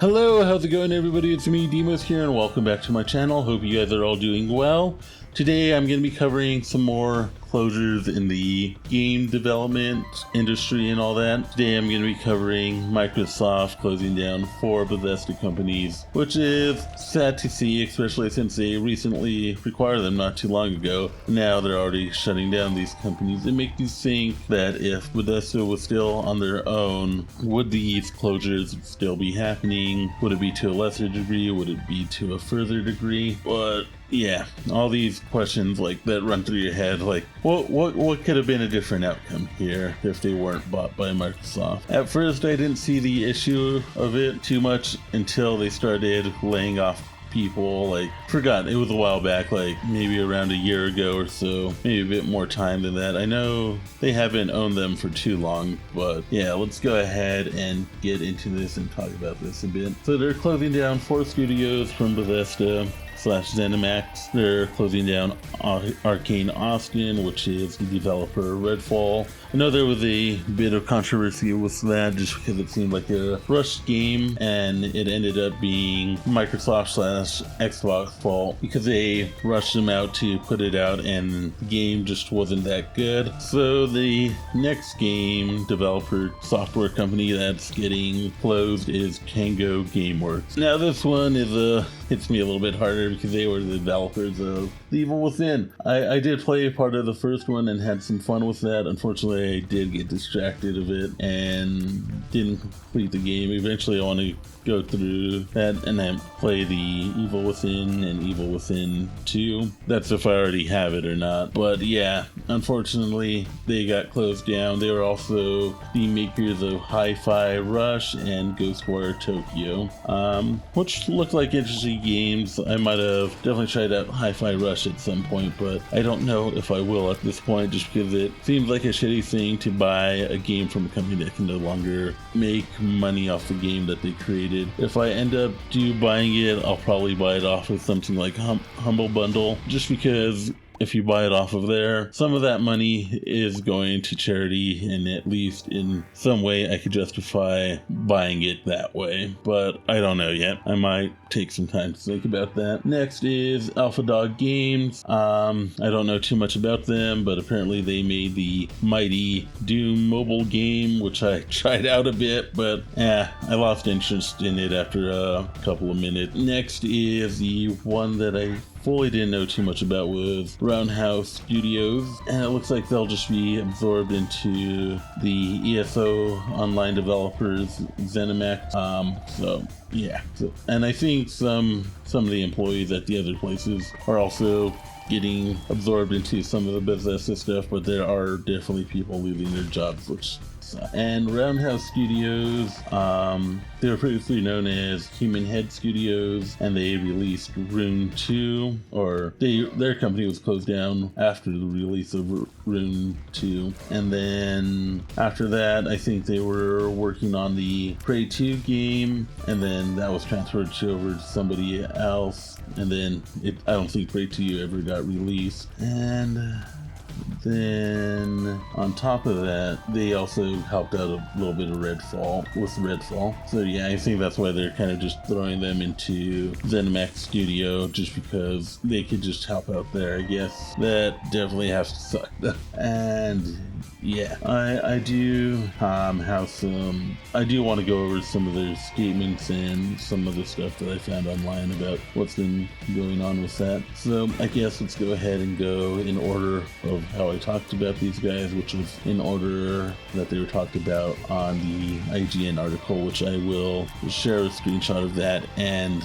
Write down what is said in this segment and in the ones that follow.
Hello, how's it going everybody? It's me, Demos here, and welcome back to my channel. Hope you guys are all doing well. Today I'm going to be covering some more closures in the game development industry and all that. Today I'm going to be covering Microsoft closing down 4 Bethesda companies, which is sad to see, especially since they recently acquired them not too long ago. Now they're already shutting down these companies. It makes you think that if Bethesda was still on their own, would these closures still be happening? Would it be to a lesser degree? Would it be to a further degree? But yeah, all these questions like that run through your head, like what could have been a different outcome here if they weren't bought by Microsoft? At first I didn't see the issue of it too much until they started laying off people. Like, forgot, it was a while back, like maybe around a year ago or so, maybe a bit more time than that. I know they haven't owned them for too long, but yeah, let's go ahead and get into this and talk about this a bit. So they're closing down 4 studios from Bethesda / ZeniMax. They're closing down Aryn Austin, which is the developer Redfall. I know there was a bit of controversy with that just because it seemed like a rushed game, and it ended up being Microsoft / Xbox fault because they rushed them out to put it out and the game just wasn't that good. So the next game developer software company that's getting closed is Tango Gameworks. Now this one is hits me a little bit harder because they were the developers of The Evil Within. I did play part of the first one and had some fun with that. Unfortunately, I did get distracted of it and didn't complete the game. Eventually, I want to go through that and then play the Evil Within and Evil Within 2. That's if I already have it or not. But yeah, unfortunately, they got closed down. They were also the makers of Hi-Fi Rush and Ghostwire Tokyo, which looked like interesting games. I might have definitely tried out Hi-Fi Rush at some point, but I don't know if I will at this point just because it seems like a shitty thing to buy a game from a company that can no longer make money off the game that they created. If I end up buying it, I'll probably buy it off of something like Humble Bundle, just because if you buy it off of there, some of that money is going to charity, and at least in some way I could justify buying it that way. But I don't know yet. I might take some time to think about that. Next is Alpha Dog Games. I don't know too much about them, but apparently they made the mighty Doom mobile game, which I tried out a bit, but I lost interest in it after a couple of minutes. Next is the one that I fully didn't know too much about was Roundhouse Studios, and it looks like they'll just be absorbed into the ESO online developers ZeniMax. So yeah, and I think some of the employees at the other places are also getting absorbed into some of the Bethesda stuff, but there are definitely people losing their jobs, which and Roundhouse Studios, they were previously known as Human Head Studios, and they released Rune 2, or their company was closed down after the release of Rune 2, and then after that I think they were working on the Prey 2 game, and then that was transferred over to somebody else, and then I don't think Prey 2 ever got released. And then on top of that, they also helped out a little bit of Redfall. So yeah, I think that's why they're kind of just throwing them into ZeniMax Studio, just because they could just help out there. I guess that definitely has to suck. And yeah, I do have some. I do want to go over some of their statements and some of the stuff that I found online about what's been going on with that. So I guess let's go ahead and go in order of how I talked about these guys, which was in order that they were talked about on the IGN article, which I will share a screenshot of that and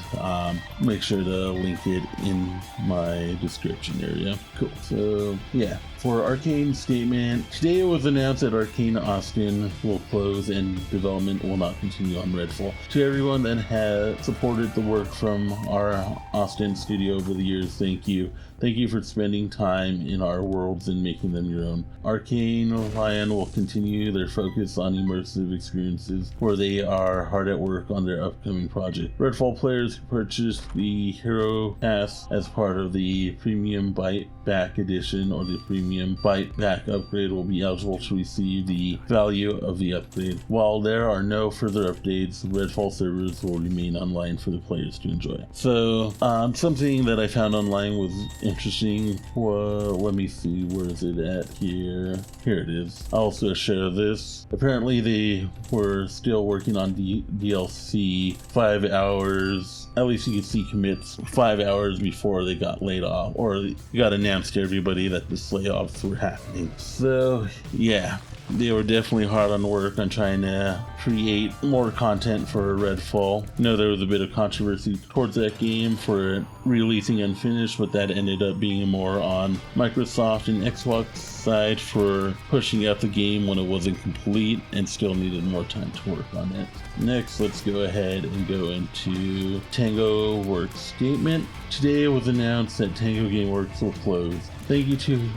make sure to link it in my description area. Cool. So yeah, for Arcane statement, today it was announced that Aryn Austin will close and development will not continue on Redfall. To everyone that has supported the work from our Austin studio over the years, thank you. Thank you for spending time in our worlds and making them your own. Arcane Lion will continue their focus on immersive experiences where they are hard at work on their upcoming project. Redfall players who purchased the Hero Pass as part of the Premium Bite Back Edition or the Premium Bite Back upgrade will be be eligible to receive the value of the upgrade. While there are no further updates, Redfall servers will remain online for the players to enjoy. So something that I found online was interesting. Well, let me see, where is it at here? Here it is. I'll also share this. Apparently they were still working on DLC 5 hours, at least you can see commits 5 hours before they got laid off, or it got announced to everybody that this layoffs were happening. So yeah, they were definitely hard on work on trying to create more content for Redfall. I know there was a bit of controversy towards that game for releasing unfinished, but that ended up being more on Microsoft and Xbox side for pushing out the game when it wasn't complete and still needed more time to work on it. Next, let's go ahead and go into Tango Works statement. Today it was announced that Tango Gameworks will close. Thank you to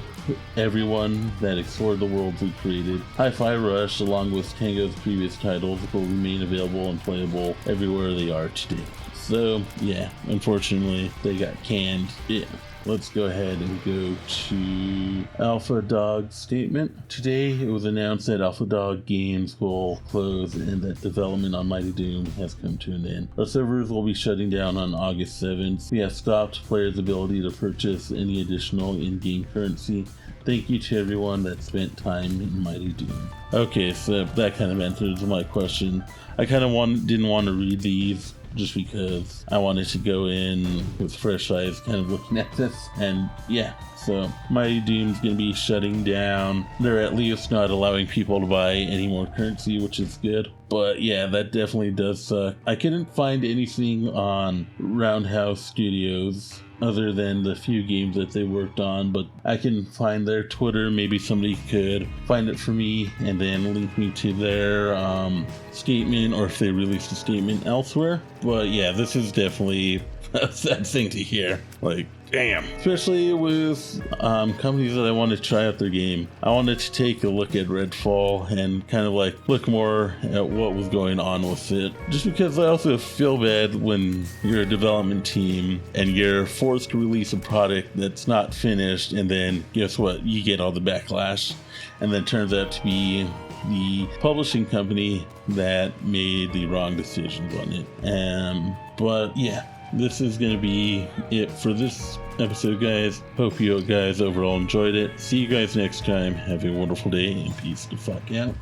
everyone that explored the worlds we created. Hi-Fi Rush, along with Tango's previous titles, will remain available and playable everywhere they are today. So yeah, unfortunately they got canned. Yeah. Let's go ahead and go to Alpha Dog statement. Today it was announced that Alpha Dog Games will close and that development on Mighty Doom has come to an end. Our servers will be shutting down on August 7th. We have stopped players' ability to purchase any additional in-game currency. Thank you to everyone that spent time in Mighty Doom. Okay, so that kind of answers my question. I kind of didn't want to read these just because I wanted to go in with fresh eyes kind of looking at this, and yeah, so Mighty Doom's gonna be shutting down. They're at least not allowing people to buy any more currency, which is good, but yeah, that definitely does suck. I couldn't find anything on Roundhouse Studios other than the few games that they worked on, but I can find their Twitter. Maybe somebody could find it for me and then link me to their statement, or if they released a statement elsewhere. But yeah, this is definitely a sad thing to hear. Like, damn. Especially with companies that I want to try out their game. I wanted to take a look at Redfall and kind of like look more at what was going on with it. Just because I also feel bad when you're a development team and you're forced to release a product that's not finished, and then guess what? You get all the backlash, and then it turns out to be the publishing company that made the wrong decisions on it. But yeah, this is going to be it for this episode, guys. Hope you guys overall enjoyed it. See you guys next time. Have a wonderful day and peace the fuck out.